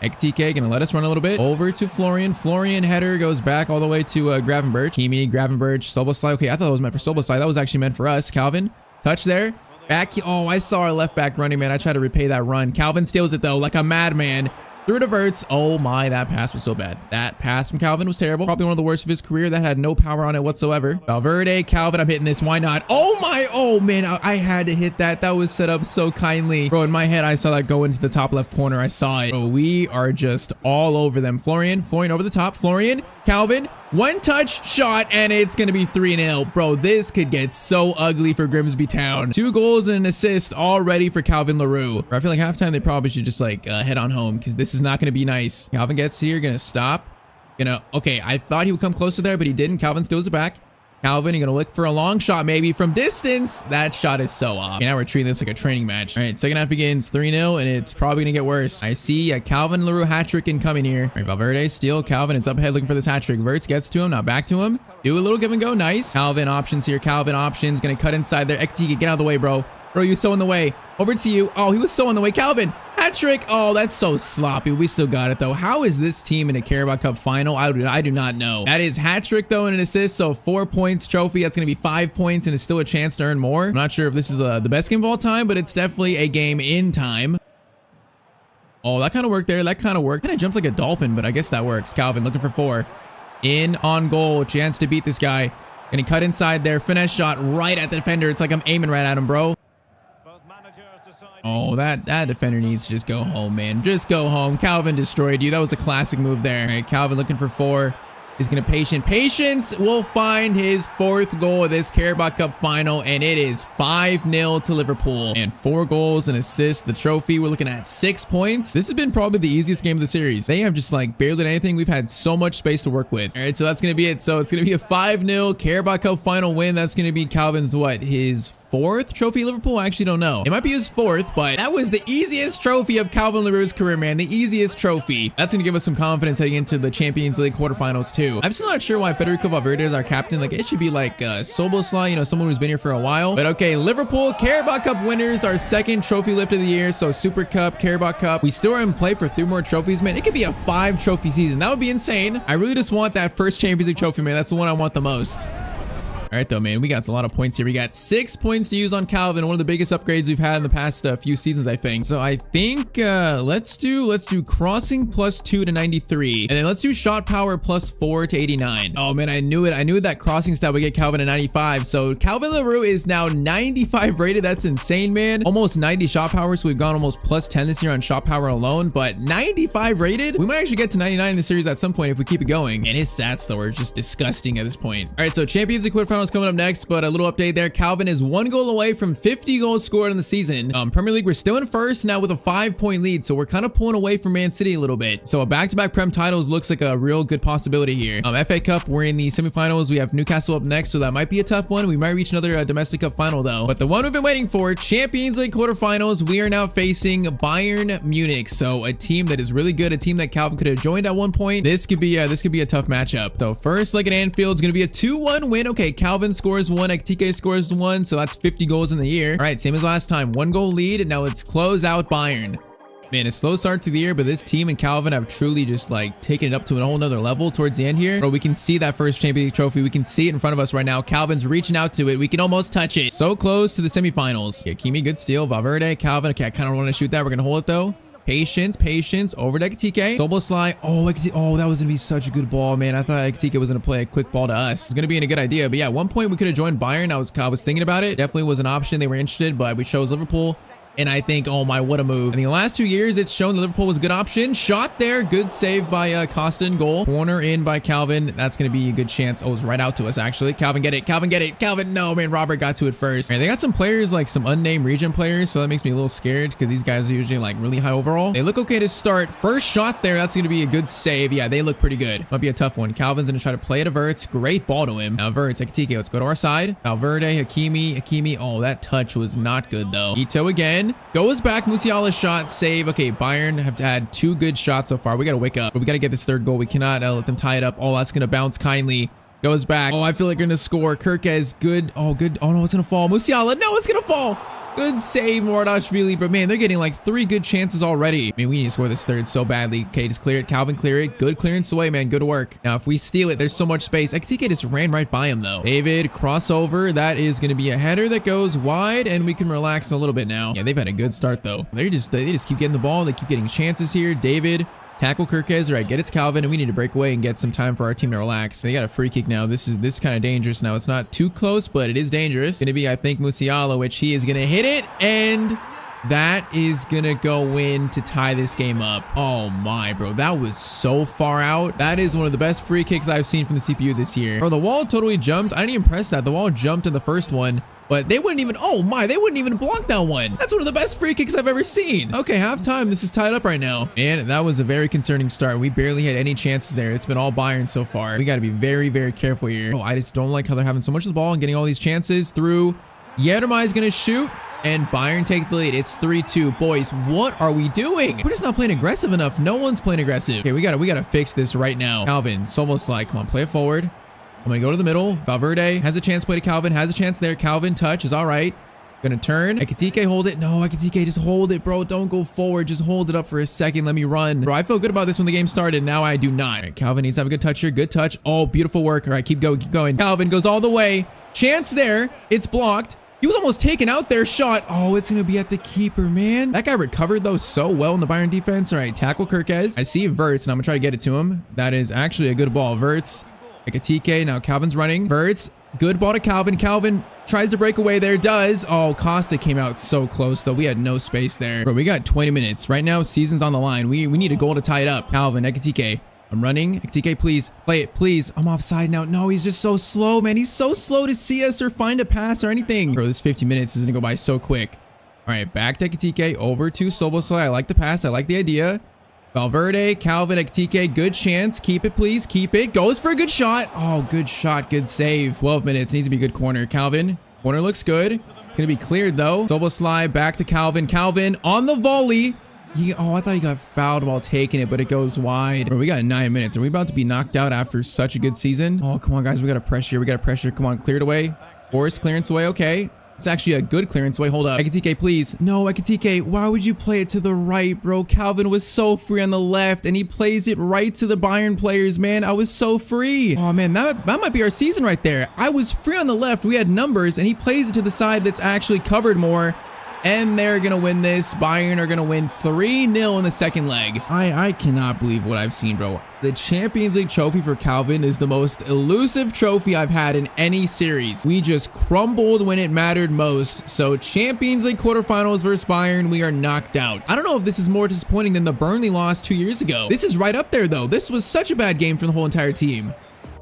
Ekitike gonna let us run a little bit. Over to Florian. Florian header goes back all the way to Gravenberch. Kimi, Gravenberch, Soboslai. Okay, I thought that was meant for Soboslai. That was actually meant for us. Calvin, touch there. Back. Oh, I saw our left back running, man. I tried to repay that run. Calvin steals it, though, like a madman. Through to Verts. Oh my, that pass was so bad. That pass from Calvin was terrible. Probably one of the worst of his career. That had no power on it whatsoever. Valverde, Calvin, I'm hitting this. Why not? Oh my, oh man, I had to hit that. That was set up so kindly. Bro, in my head, I saw that go into the top left corner. I saw it. Bro, we are just all over them. Florian over the top. Florian, Calvin, one touch shot, and it's going to be 3-0. Bro, this could get so ugly for Grimsby Town. 2 goals and an assist already for Calvin Leroux. I feel like halftime, they probably should just like head on home because this is not going to be nice. Calvin gets here, going to stop. Okay, I thought he would come closer there, but he didn't. Calvin steals it back. Calvin, you're going to look for a long shot maybe from distance. That shot is so off. Okay, now we're treating this like a training match. All right, second half begins 3-0, and it's probably going to get worse. I see a Calvin Leroux hat trick incoming here. All right, Valverde, steal. Calvin is up ahead looking for this hat trick. Verts gets to him, now back to him. Do a little give and go. Nice. Calvin options here. Calvin options. Going to cut inside there. Ekitike, get out of the way, bro. Bro, you so in the way. Over to you. Oh, he was so in the way. Calvin, hat trick. Oh, that's so sloppy. We still got it, though. How is this team in a Carabao Cup final? I do not know. That is hat trick, though, and an assist. So 4 points trophy. That's going to be 5 points, and it's still a chance to earn more. I'm not sure if this is the best game of all time, but it's definitely a game in time. Oh, that kind of worked there. That kind of worked. Kind of jumped like a dolphin, but I guess that works. Calvin looking for 4. In on goal. Chance to beat this guy. Gonna cut inside there. Finesse shot right at the defender. It's like I'm aiming right at him, bro. Oh, that defender needs to just go home, man. Just go home. Calvin destroyed you. That was a classic move there. All right, Calvin looking for 4. He's going to Patience will find his 4th goal of this Carabao Cup final, and it is 5-0 to Liverpool. And 4 goals and assists. The trophy, we're looking at 6 points. This has been probably the easiest game of the series. They have just like barely done anything. We've had so much space to work with. All right, so that's going to be it. So it's going to be a 5-0 Carabao Cup final win. That's going to be Calvin's, his 4th trophy Liverpool? I actually don't know. It might be his 4th, but that was the easiest trophy of Calvin Leroux's career, man. The easiest trophy. That's going to give us some confidence heading into the Champions League quarterfinals too. I'm still not sure why Federico Valverde is our captain. Like, it should be like Soboslai, someone who's been here for a while. But okay, Liverpool Carabao Cup winners, our 2nd trophy lift of the year. So Super Cup, Carabao Cup. We still are in play for 3 more trophies, man. It could be a 5 trophy season. That would be insane. I really just want that first Champions League trophy, man. That's the one I want the most. All right, though, man, we got a lot of points here. We got 6 points to use on Calvin, one of the biggest upgrades we've had in the past few seasons, I think. So I think let's do crossing +2 to 93, and then let's do shot power +4 to 89. Oh man, I knew it. I knew that crossing stat would get Calvin a 95. So Calvin Leroux is now 95 rated. That's insane, man. Almost 90 shot power. So we've gone almost +10 this year on shot power alone, but 95 rated. We might actually get to 99 in the series at some point if we keep it going. And his stats though are just disgusting at this point. All right, so Champions League quarterfinals coming up next, but a little update there. Calvin is 1 goal away from 50 goals scored in the season. Premier League, we're still in first now with a 5-point lead, so we're kind of pulling away from Man City a little bit. So a back-to-back Prem titles looks like a real good possibility here. FA Cup, we're in the semifinals. We have Newcastle up next, so that might be a tough one. We might reach another domestic cup final though. But the one we've been waiting for, Champions League quarterfinals, we are now facing Bayern Munich. So a team that is really good, a team that Calvin could have joined at one point. This could be a tough matchup. So first leg at Anfield is going to be a 2-1 win. Okay, Calvin scores 1, Ekitike scores 1, so that's 50 goals in the year. All right, same as last time, 1 goal lead, and now let's close out Bayern. Man, a slow start to the year, but this team and Calvin have truly just like taken it up to a whole nother level towards the end here. Bro, we can see that first Champions League trophy. We can see it in front of us right now. Calvin's reaching out to it. We can almost touch it. So close to the semifinals. Yeah, Kimi, good steal. Valverde, Calvin. Okay, I kind of want to shoot that. We're going to hold it though. Patience over to Ekitike. Soboslai. Oh, that was going to be such a good ball, man. I thought Ekitike was going to play a quick ball to us. It's going to be a good idea. But yeah, at one point we could have joined Bayern. I was thinking about it. Definitely was an option. They were interested, but we chose Liverpool. And I think, oh my, what a move. In the last 2 years, it's shown that Liverpool was a good option. Shot there. Good save by Costa in goal. Corner in by Calvin. That's going to be a good chance. Oh, it's right out to us, actually. Calvin, get it. Calvin, get it. Calvin, no, man. Robert got to it first. All right, they got some players, like some unnamed region players. So that makes me a little scared because these guys are usually like really high overall. They look okay to start. First shot there. That's going to be a good save. Yeah, they look pretty good. Might be a tough one. Calvin's going to try to play it to Verts. Great ball to him. Now Verts, Ekitike. Let's go to our side. Valverde, Hakimi. Oh, that touch was not good though. Ito again. Goes back. Musiala shot. Save. Okay, Bayern have had 2 good shots so far. We got to wake up. But we got to get this 3rd goal. We cannot let them tie it up. Oh, that's going to bounce kindly. Goes back. Oh, I feel like we're going to score. Kirkez. Good. Oh, good. Oh, no, it's going to fall. Musiala. No, it's going to fall. Good save, Mordashvili. But man, they're getting like 3 good chances already. I mean, we need to score this 3rd so badly. Okay, just clear it. Calvin, clear it. Good clearance away, man. Good work. Now, if we steal it, there's so much space. Ekitike just ran right by him, though. David, crossover. That is going to be a header that goes wide, and we can relax a little bit now. Yeah, they've had a good start, though. They just keep getting the ball. They keep getting chances here. David. Tackle Kirkez. All right, get it to Calvin, and we need to break away and get some time for our team to relax. They got a free kick now. This is kind of dangerous now. It's not too close, but it is dangerous. Going to be, I think, Musiala, which he is going to hit it, and that is going to go in to tie this game up. Oh my, bro. That was so far out. That is one of the best free kicks I've seen from the CPU this year. Bro, the wall totally jumped. I didn't even press that. The wall jumped in the first one. But they wouldn't even, oh my, they wouldn't even block that one. That's one of the best free kicks I've ever seen. Okay, halftime. This is tied up right now. And that was a very concerning start. We barely had any chances there. It's been all Bayern so far. We got to be very, very careful here. Oh, I just don't like how they're having so much of the ball and getting all these chances through. Yeddermai is going to shoot. And Bayern take the lead. It's 3-2. Boys, what are we doing? We're just not playing aggressive enough. No one's playing aggressive. Okay, we gotta fix this right now. Calvin, it's almost like, come on, play it forward. I'm going to go to the middle. Valverde has a chance to play to Calvin. Has a chance there. Calvin touch is all right. Going to turn. Ekitike hold it. No, Ekitike just hold it, bro. Don't go forward. Just hold it up for a second. Let me run. Bro, I felt good about this when the game started. Now I do not. All right, Calvin needs to have a good touch here. Good touch. Oh, beautiful work. All right, keep going. Keep going. Calvin goes all the way. Chance there. It's blocked. He was almost taken out there. Shot. Oh, it's going to be at the keeper, man. That guy recovered, though, so well in the Bayern defense. All right, tackle Kirkez. I see Verts, and I'm going to try to get it to him. That is actually a good ball. Verts. Ekitike. Now Calvin's running. Verts. Good ball to Calvin. Calvin tries to break away there. Does. Oh, Costa came out so close, though. We had no space there. Bro, we got 20 minutes. Right now, season's on the line. We need a goal to tie it up. Calvin. Ekitike. I'm running. Ekitike, please. Play it, please. I'm offside now. No, he's just so slow, man. He's so slow to see us or find a pass or anything. Bro, this 50 minutes is going to go by so quick. All right, back to Ekitike. Over to Soboslai. I like the pass. I like the idea. Valverde, Calvin, Ekitike, good chance. Keep it, please. Keep it. Goes for a good shot. Oh, good shot. Good save. 12 minutes. Needs to be a good corner. Calvin. Corner looks good. It's going to be cleared, though. Soboslai back to Calvin. Calvin on the volley. Oh, I thought he got fouled while taking it, but it goes wide. Bro, we got 9 minutes. Are we about to be knocked out after such a good season? Oh, come on, guys. We got to pressure. We got to pressure. Come on. Cleared away. Forced clearance away. Okay. It's actually a good clearance. Wait, hold up. Ekitike, please. No, Ekitike, why would you play it to the right, bro? Calvin was so free on the left, and he plays it right to the Bayern players, man. I was so free. Oh, man, that might be our season right there. I was free on the left. We had numbers, and he plays it to the side that's actually covered more. And they're going to win this. Bayern are going to win 3-0 in the second leg. I cannot believe what I've seen, bro. The Champions League trophy for Calvin is the most elusive trophy I've had in any series. We just crumbled when it mattered most. So Champions League quarterfinals versus Bayern, we are knocked out. I don't know if this is more disappointing than the Burnley loss 2 years ago. This is right up there, though. This was such a bad game for the whole entire team.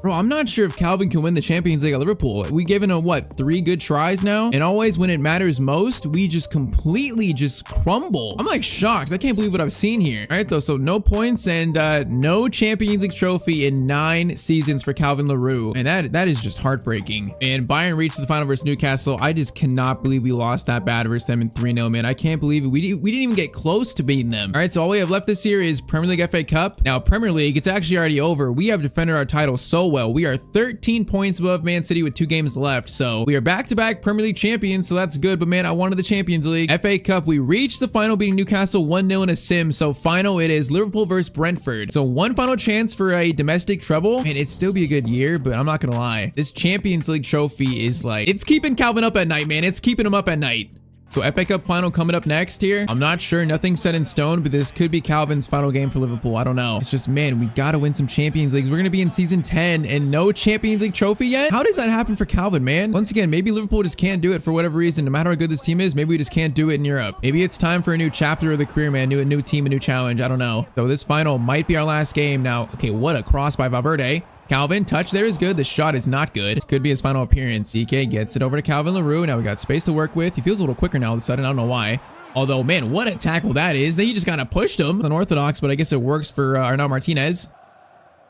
Bro, I'm not sure if Calvin can win the Champions League at Liverpool. We given him, what, 3 good tries now? And always when it matters most, we just completely just crumble. I'm like shocked. I can't believe what I've seen here. All right, though, so no points and no Champions League trophy in 9 seasons for Calvin Leroux. And that is just heartbreaking. And Bayern reached the final versus Newcastle. I just cannot believe we lost that bad versus them in 3-0, man. I can't believe it. We didn't even get close to beating them. All right, so all we have left this year is Premier League FA Cup. Now, Premier League, it's actually already over. We have defended our title so well. We are 13 points above Man City with 2 games left. So we are back-to-back Premier League champions. So that's good. But man, I wanted the Champions League. FA Cup, we reached the final beating Newcastle 1-0 in a sim. So final, it is Liverpool versus Brentford. So one final chance for a domestic treble. And it'd still be a good year, but I'm not going to lie. This Champions League trophy is like, it's keeping Calvin up at night, man. It's keeping him up at night. So FA Cup final coming up next here. I'm not sure, nothing set in stone, but this could be Calvin's final game for Liverpool. I don't know. It's just, man, we got to win some Champions Leagues. We're going to be in season 10 and no Champions League trophy yet. How does that happen for Calvin, man? Once again, maybe Liverpool just can't do it for whatever reason. No matter how good this team is, maybe we just can't do it in Europe. Maybe it's time for a new chapter of the career, man. A new team, a new challenge. I don't know. So this final might be our last game. Now, okay, what a cross by Valverde. Calvin, touch there is good. The shot is not good. This could be his final appearance. DK gets it over to Calvin Leroux. Now we got space to work with. He feels a little quicker now all of a sudden. I don't know why. Although, man, what a tackle that is. He just kind of pushed him. It's unorthodox, but I guess it works for Arnaud Martinez.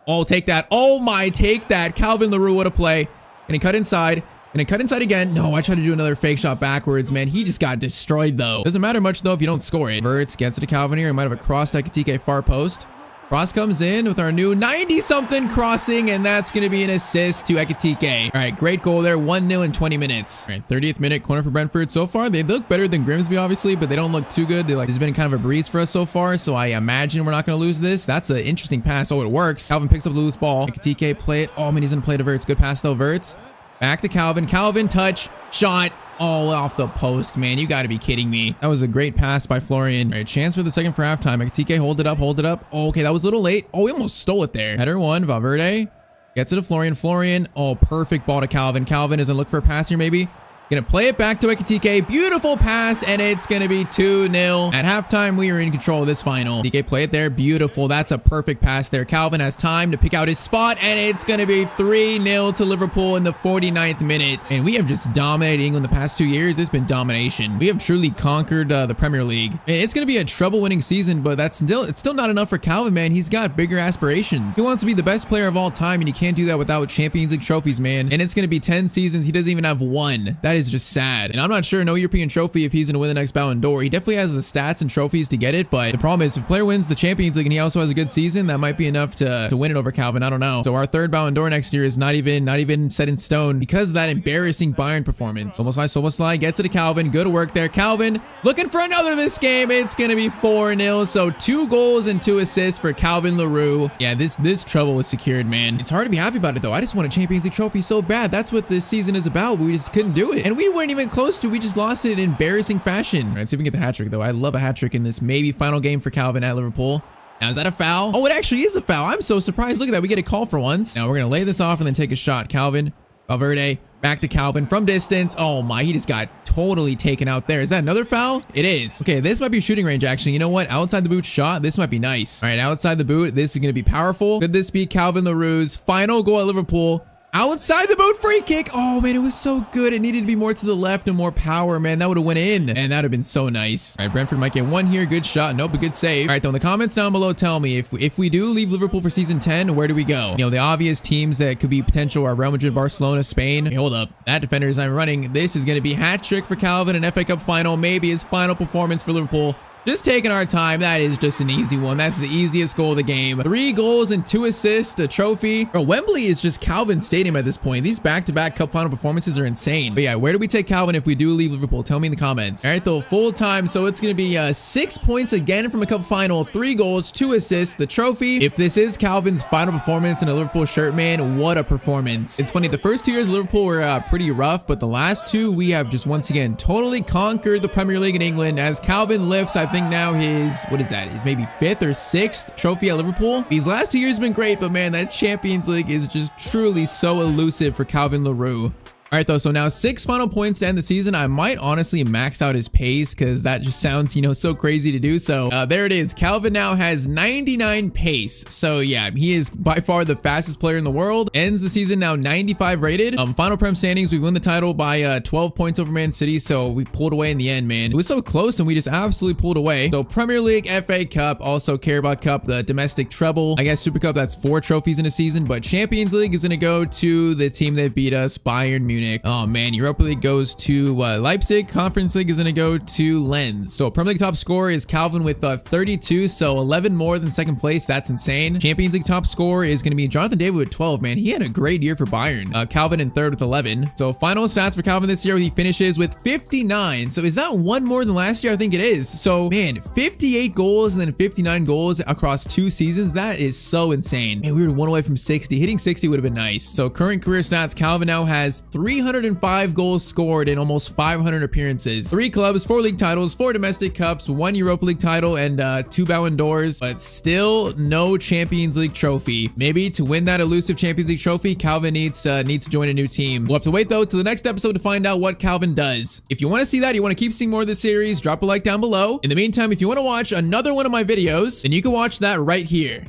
Oh, take that. Oh my, take that. Calvin Leroux, what a play. Gonna cut inside. Gonna cut inside again. No, I tried to do another fake shot backwards, man. He just got destroyed, though. Doesn't matter much, though, if you don't score it. Verts gets it to Calvin here. He might have a cross to Ekitike far post. Cross comes in with our new 90-something crossing, and that's going to be an assist to Ekitike. All right, great goal there. 1-0 in 20 minutes. All right, 30th minute corner for Brentford. So far, they look better than Grimsby, obviously, but they don't look too good. It's been kind of a breeze for us so far, so I imagine we're not going to lose this. That's an interesting pass. Oh, it works. Calvin picks up the loose ball. Ekitike play it. Oh, man, he's going to play to Verts. Good pass, though, Verts. Back to Calvin. Calvin, touch, shot. All off the post, man. You got to be kidding me. That was a great pass by Florian. All right, chance for the second for halftime. Ekitike, hold it up, hold it up. Oh, okay, that was a little late. Oh, he almost stole it there. Header one, Valverde. Gets it to Florian. Florian, oh, perfect ball to Calvin. Calvin is going to look for a pass here, maybe. Gonna play it back to Ekitike. Beautiful pass, and it's gonna be 2-0. At halftime, we are in control of this final. DK, play it there. Beautiful. That's a perfect pass there. Calvin has time to pick out his spot, and it's gonna be 3-0 to Liverpool in the 49th minute. And we have just dominated England the past 2 years. It's been domination. We have truly conquered the Premier League. And it's gonna be a treble-winning season, but it's still not enough for Calvin, man. He's got bigger aspirations. He wants to be the best player of all time, and you can't do that without Champions League trophies, man. And it's gonna be 10 seasons. He doesn't even have one. That is just sad. And I'm not sure, no European trophy if he's going to win the next Ballon d'Or. He definitely has the stats and trophies to get it, but the problem is if a player wins the Champions League and he also has a good season, that might be enough to win it over Calvin. I don't know. So our third Ballon d'Or next year is not even set in stone because of that embarrassing Bayern performance. Soboslai gets it to Calvin. Good work there. Calvin looking for another this game. It's going to be 4-0. So 2 goals and 2 assists for Calvin Leroux. Yeah, this treble was secured, man. It's hard to be happy about it though. I just want a Champions League trophy so bad. That's what this season is about. We just couldn't do it. And we weren't even close to. We just lost it in embarrassing fashion. All right, see if we can get the hat trick though. I love a hat trick in this maybe final game for Calvin at Liverpool. Now, is that a foul? Oh, it actually is a foul. I'm so surprised. Look at that. We get a call for once. Now we're going to lay this off and then take a shot. Calvin, Valverde, back to Calvin from distance. Oh my, he just got totally taken out there. Is that another foul? It is. Okay, this might be shooting range actually. You know what? Outside the boot shot, this might be nice. All right, outside the boot, this is going to be powerful. Could this be Calvin Leroux's final goal at Liverpool? Outside the boot free kick. Oh man, it was so good. It needed to be more to the left and more power, man. That would have went in and that would have been so nice. All right, Brentford might get one here. Good shot. Nope, a good save. All right, though, in the comments down below, tell me if we do leave Liverpool for season 10, where do we go? You know, the obvious teams that could be potential are Real Madrid, Barcelona, Spain. Hey, hold up. That defender is not running. This is going to be hat trick for Calvin, an FA Cup final, maybe his final performance for Liverpool. Just taking our time. That is just an easy one. That's the easiest goal of the game. 3 goals and 2 assists, a trophy. Bro, Wembley is just Calvin Stadium at this point. These back-to-back cup final performances are insane. But yeah, where do we take Calvin if we do leave Liverpool? Tell me in the comments. All right, though, full time. So it's going to be 6 points again from a cup final, 3 goals, 2 assists, the trophy. If this is Calvin's final performance in a Liverpool shirt, man, what a performance. It's funny, the first 2 years of Liverpool were pretty rough, but the last 2, we have just once again totally conquered the Premier League in England as Calvin lifts, I think now his, what is that? His maybe 5th or 6th trophy at Liverpool. These last 2 years have been great, but man, that Champions League is just truly so elusive for Calvin Leroux. All right, though, so now 6 final points to end the season. I might honestly max out his pace because that just sounds, you know, so crazy to do. So there it is. Calvin now has 99 pace. So yeah, he is by far the fastest player in the world. Ends the season now 95 rated. Final Prem standings, we win the title by 12 points over Man City. So we pulled away in the end, man. It was so close and we just absolutely pulled away. So Premier League, FA Cup, also Carabao Cup, the domestic treble. I guess Super Cup, that's 4 trophies in a season. But Champions League is going to go to the team that beat us, Bayern Munich. Oh man, Europa League goes to Leipzig. Conference League is going to go to Lens. So Premier League top scorer is Calvin with 32, so 11 more than second place. That's insane. Champions League top scorer is going to be Jonathan David with 12. Man, he had a great year for Bayern. Calvin in 3rd with 11. So final stats for Calvin this year, he finishes with 59. So is that 1 more than last year? I think it is. So man, 58 goals and then 59 goals across 2 seasons. That is so insane. Man, we were 1 away from 60. Hitting 60 would have been nice. So current career stats, Calvin now has 3 305 goals scored in almost 500 appearances. 3 clubs, 4 league titles, 4 domestic cups, 1 Europa League title, and 2 Ballon d'Ors, but still no Champions League trophy. Maybe to win that elusive Champions League trophy, Calvin needs to join a new team. We'll have to wait though to the next episode to find out what Calvin does. If you want to see that, you want to keep seeing more of this series, drop a like down below. In the meantime, if you want to watch another one of my videos, then you can watch that right here.